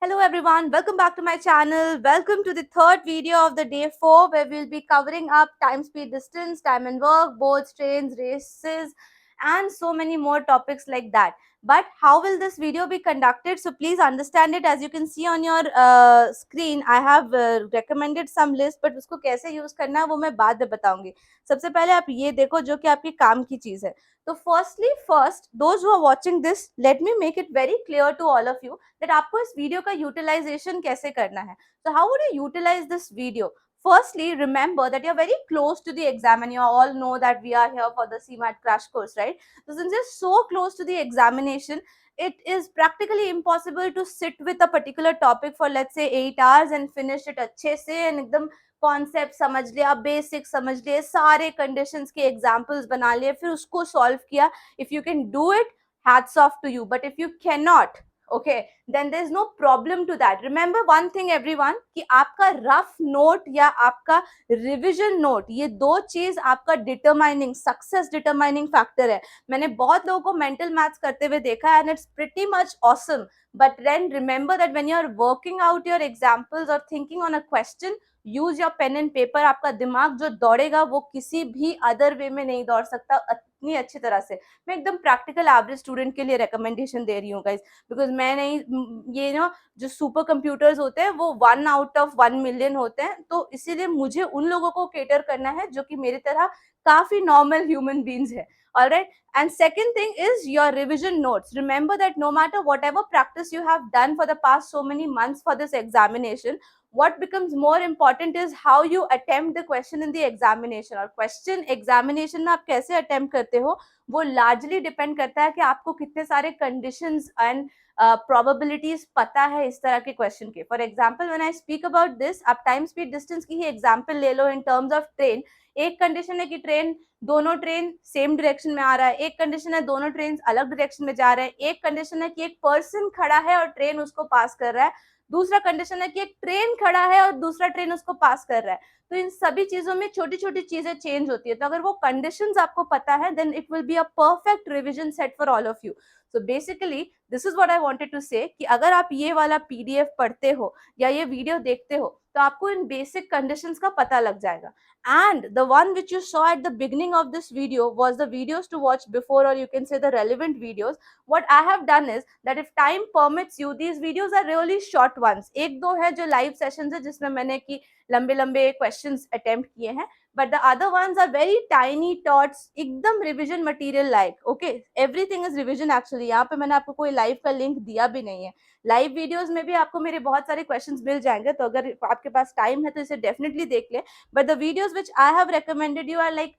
Hello everyone, welcome back to my channel. Welcome to the third video of the day 4 where we'll be covering up time, speed, distance, time and work, boats, trains, races and so many more topics like that. But how will this video be conducted? So please understand it. As you can see on your screen, I have recommended some list, but उसको कैसे use करना है वो मैं बाद में बताऊंगी. सबसे पहले आप ये देखो जो कि आपके काम की चीज है. तो first, those who are watching this, let me make it very clear to all of you that आपको इस वीडियो का यूटिलाइजेशन कैसे करना है. So how would you utilize this video? Firstly, remember that you're very close to the exam and you all know that we are here for the CMAT crash course, right? So since you're so close to the examination, it is practically impossible to sit with a particular topic for let's say 8 hours and finish it अच्छे से and एकदम concept समझ लिया, basic समझ लिए, सारे conditions के examples बना लिए, फिर उसको सॉल्व किया. If you can do it, hats off to you. But if you cannot, okay, then there's no problem to that. Remember one thing everyone, कि आपका रफ नोट या आपका रिविजन नोट, ये दो चीज आपका डिटरमाइनिंग सक्सेस डिटरमाइनिंग फैक्टर है. मैंने बहुत लोगों को मेंटल मैथ्स करते हुए देखा है and it's pretty much awesome. But then remember that when you're working out your examples or thinking on a question, use your pen and paper. आपका दिमाग जो दौड़ेगा वो किसी भी अदर वे में नहीं दौड़ सकता इतनी अच्छी तरह से. मैं एकदम प्रैक्टिकल एवरेज स्टूडेंट के लिए रिकमेंडेशन दे रही हूँ गाइस, बिकॉज मैं नहीं, ये नो जो सुपर कंप्यूटर्स होते हैं वो 1 out of 1 million होते हैं, तो इसीलिए मुझे उन लोगों को केटर करना है जो कि मेरी तरह काफी नॉर्मल ह्यूमन बींग्स है. Alright, and second thing is your revision notes. Remember that no matter whatever practice you have done for the past so many months for this examination, what becomes more important is how you attempt the question in the examination. और question examination में आप कैसे attempt करते हो वो largely depend करता है कि आपको कितने सारे conditions and probabilities पता है इस तरह के question के. For example, when I speak about this, आप time speed distance की ही example ले लो in terms of train. एक condition है कि दोनों ट्रेन सेम डायरेक्शन में आ रहा है, एक कंडीशन है दोनों ट्रेन अलग डायरेक्शन में जा रहे हैं, एक कंडीशन है कि एक पर्सन खड़ा है और ट्रेन उसको पास कर रहा है, दूसरा कंडीशन है कि एक ट्रेन खड़ा है और दूसरा ट्रेन उसको पास कर रहा है. तो इन सभी चीजों में छोटी छोटी चीजें चेंज होती है. तो अगर वो कंडीशंस आपको पता है then it will be a perfect revision set for all of you. So basically this is what I wanted to say कि अगर आप ये वाला पीडीएफ पढ़ते हो या ये वीडियो देखते हो तो आपको इन बेसिक कंडीशंस का पता लग जाएगा. And the one which you saw at the beginning of this video was the videos to watch before, or you can say the relevant videos. What I have done is that if time permits you, these videos are really short ones. एक दो है जो live sessions है जिसमें मैंने की लंबे लंबे questions attempt किए हैं, but the other ones are very tiny tots, एकदम revision material like. Okay, everything is revision actually. यहाँ पे मैंने आपको कोई live का link दिया भी नहीं है. लाइव वीडियोस में भी आपको मेरे बहुत सारे क्वेश्चंस मिल जाएंगे, तो अगर आपके पास टाइम है तो इसे डेफिनेटली देख ले. But the videos which I have recommended you are like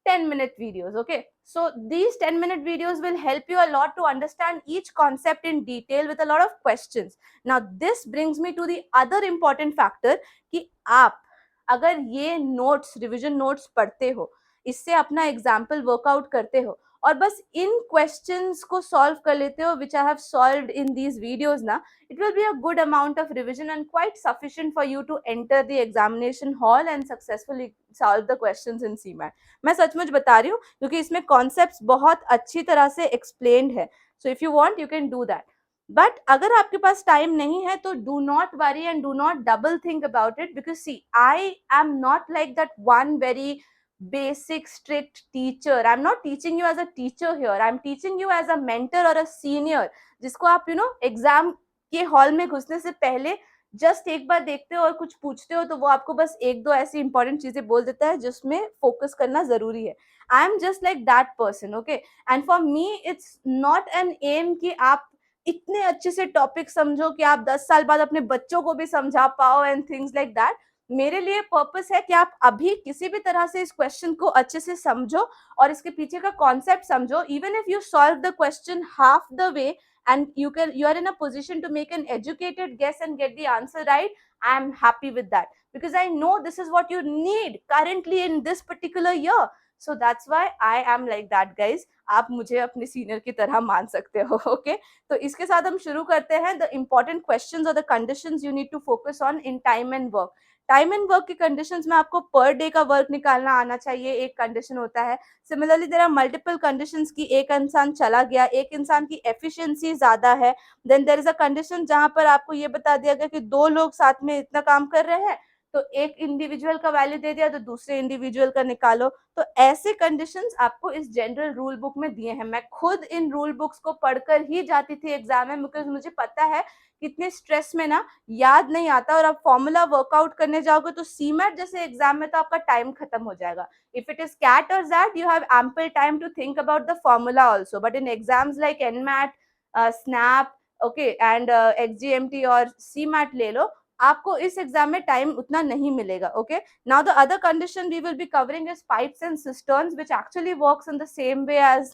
10-minute videos. Okay, so these 10-minute videos will help you a lot to understand each concept in detail with a lot of questions. Now this brings me to the other important factor कि आप अगर ये notes revision notes पढ़ते हो, इससे अपना example workout करते हो और बस इन क्वेश्चंस को सॉल्व कर लेते हो which I have solved in these videos ना, it will be a good amount of revision and quite sufficient for you to enter the examination hall and successfully solve the questions in CMAT. मैं सचमुच बता रही हूँ क्योंकि इसमें concepts बहुत अच्छी तरह से एक्सप्लेन्ड है. So if you want you can do that. But अगर आपके पास टाइम नहीं है तो do not worry and do not double think about it, because see I am not like that one very basic strict teacher. I'm not teaching you as a teacher here, I'm teaching you as a mentor or a senior जिसको आप exam के hall में घुसने से पहले just एक बार देखते हो और कुछ पूछते हो तो वो आपको बस एक दो ऐसी इंपॉर्टेंट चीजें बोल देता है जिसमें फोकस करना जरूरी है. I am just like that person. Okay, and for me it's not an aim कि आप इतने अच्छे से टॉपिक समझो कि आप 10 साल बाद अपने बच्चों को भी समझा पाओ एंड थिंग्स लाइक दैट. मेरे लिए पर्पस है कि आप अभी किसी भी तरह से इस क्वेश्चन को अच्छे से समझो और इसके पीछे का कॉन्सेप्ट समझो. Even if you solve the question half the way and you are in a position to make an educated guess and get the answer right, I am happy with that because I know this is what you need currently in this particular year. So that's why I am like that guys. आप मुझे अपने senior की तरह मान सकते हो. Okay, तो इसके साथ हम शुरू करते हैं. द इम्पोर्टेंट क्वेश्चंस और the conditions you need to focus on in time and work. Time and work की कंडीशंस में आपको पर डे का वर्क निकालना आना चाहिए, एक कंडीशन होता है। Similarly there are multiple conditions की एक इंसान चला गया, एक इंसान की एफिशिएंसी ज्यादा है, then there is a condition जहां पर आपको ये बता दिया गया कि दो लोग साथ में इतना काम कर रहे हैं, तो एक इंडिविजुअल का वैल्यू दे दिया तो दूसरे इंडिविजुअल का निकालो। तो ऐसे कंडीशंस आपको इस जनरल रूल बुक में दिए हैं। मैं खुद इन रूल बुक्स को पढ़कर ही जाती थी एग्जाम में, बिकॉज मुझे पता है कितने स्ट्रेस में ना याद नहीं आता, और आप फॉर्मूला वर्कआउट करने जाओगे तो सीमैट जैसे एग्जाम में तो आपका टाइम खत्म हो जाएगा। इफ इट इज कैट और XAT you have ample time to think about the formula also, but in exams like NMAT, SNAP, okay and XGMT और सीमैट ले लो, आपको इस एग्जाम में टाइम उतना नहीं मिलेगा। Okay, now the other condition we will be covering is pipes and cisterns which actually works in the same way as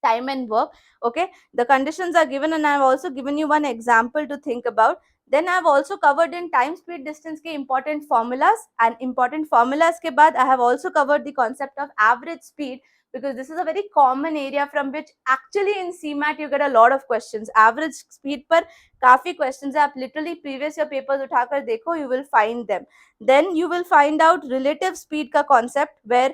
time and work. Okay, the conditions are given and I have also given you one example to think about. Then I have also covered in time speed distance ke important formulas, and important formulas ke baad I have also covered the concept of average speed, because this is a very common area from which actually in CMAT you get a lot of questions. Average speed par काफी questions है, आप literally previous year papers उठाकर देखो, you will find them. Then you will find out relative speed का concept, where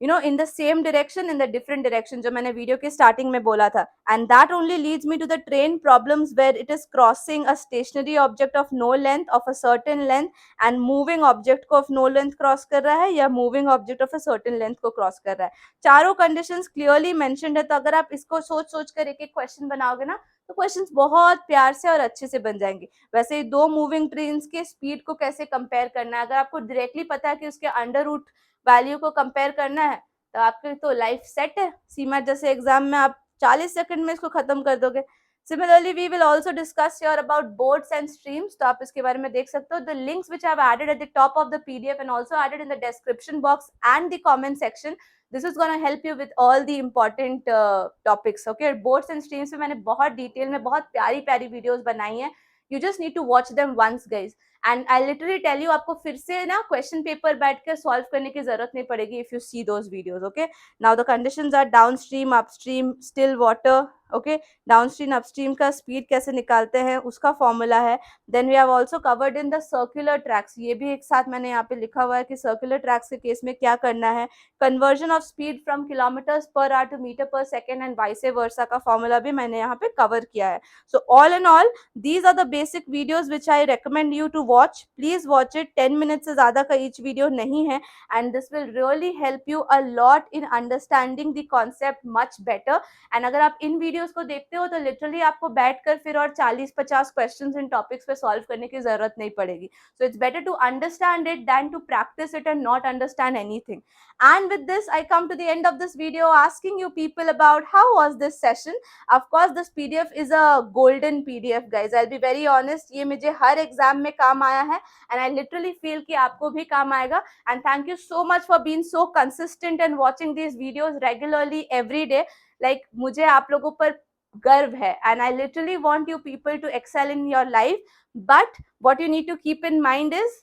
in the same direction, in the different direction, जो मैंने video के starting में बोला था, and that only leads me to the train problems where it is crossing a stationary object of no length of a certain length and moving object को of no length cross कर रहा है या moving object of a certain length को cross कर रहा है। चारों conditions clearly mentioned है, तो अगर आप इसको सोच सोच कर एक एक क्वेश्चन बनाओगे ना, तो क्वेश्चंस बहुत प्यार से और अच्छे से बन जाएंगे। वैसे ही दो मूविंग ट्रेन्स के स्पीड को कैसे कंपेयर करना है, अगर आपको डायरेक्टली पता है कि उसके अंडर रूट वैल्यू को कंपेयर करना है, तो आपकी तो लाइफ सेट है। सीमैट जैसे एग्जाम में आप 40 सेकंड में इसको खत्म कर दोगे। Similarly we will also discuss your about boards and streams, तो आप इसके बारे में देख सकते हो। The links which I have added at the top of the PDF and also added in the description box and the comment section, this is gonna help you with all the important topics. Okay, boards and streams में मैंने बहुत detail में बहुत प्यारी प्यारी videos बनाई हैं, you just need to watch them once guys, and I literally tell you, आपको फिर से ना क्वेश्चन पेपर बैठ कर सॉल्व करने की जरूरत नहीं पड़ेगी if you see those videos. Okay, now the conditions are downstream, upstream, still water. Okay, downstream upstream का स्पीड कैसे निकालते हैं उसका फॉर्मूला है। Then we have also covered in the circular tracks, ये भी एक साथ मैंने यहाँ पे लिखा हुआ है कि सर्कुलर ट्रैक्स के केस में क्या करना है। Conversion of speed from kilometres per hour to metre per second and vice versa का फॉर्मूला भी मैंने यहाँ पे कवर किया है। So all in all these are the basic videos which I recommend you to watch. Please watch it, 10 minutes से ज़्यादा का each video नहीं है, and this will really help you a lot in understanding the concept much better. and अगर आप इन videos को देखते हो तो literally आपको बैठकर फिर और 40-50 questions इन topics पे solve करने की ज़रूरत नहीं पड़ेगी। So it's better to understand it than to practice it and not understand anything. And with this I come to the end of this video asking you people about how was this session. Of course this PDF is a golden PDF guys, I'll be very honest, ये मुझे हर exam में काम आया है, and I literally feel कि आपको भी काम आएगा। and thank you so much for being so consistent and watching these videos regularly every day. like मुझे आप लोगों पर गर्व है, and I literally want you people to excel in your life, but what you need to keep in mind is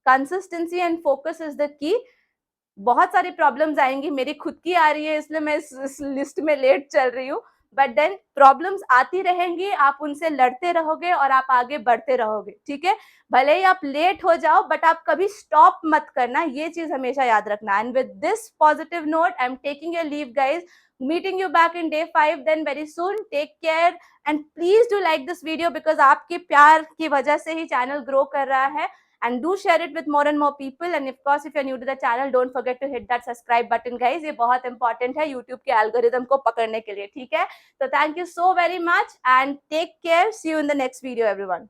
consistency and focus is the key. बहुत सारी problems आएंगी, मेरी खुद की आ रही है इसलिए मैं इस लिस्ट में लेट चल रही हूँ, बट देन प्रॉब्लम्स आती रहेंगी, आप उनसे लड़ते रहोगे और आप आगे बढ़ते रहोगे। ठीक है, भले ही आप लेट हो जाओ बट आप कभी स्टॉप मत करना, ये चीज हमेशा याद रखना। And with this positive note I am taking your leave guys, meeting you back in day 5 then very soon, take care and please do like this video because आपके प्यार की वजह से ही चैनल ग्रो कर रहा है। and do share it with more and more people, and of course if you're new to the channel don't forget to hit that subscribe button guys, ये बहुत important है YouTube के algorithm को पकड़ने के लिए। ठीक है, so thank you so very much and take care, see you in the next video everyone।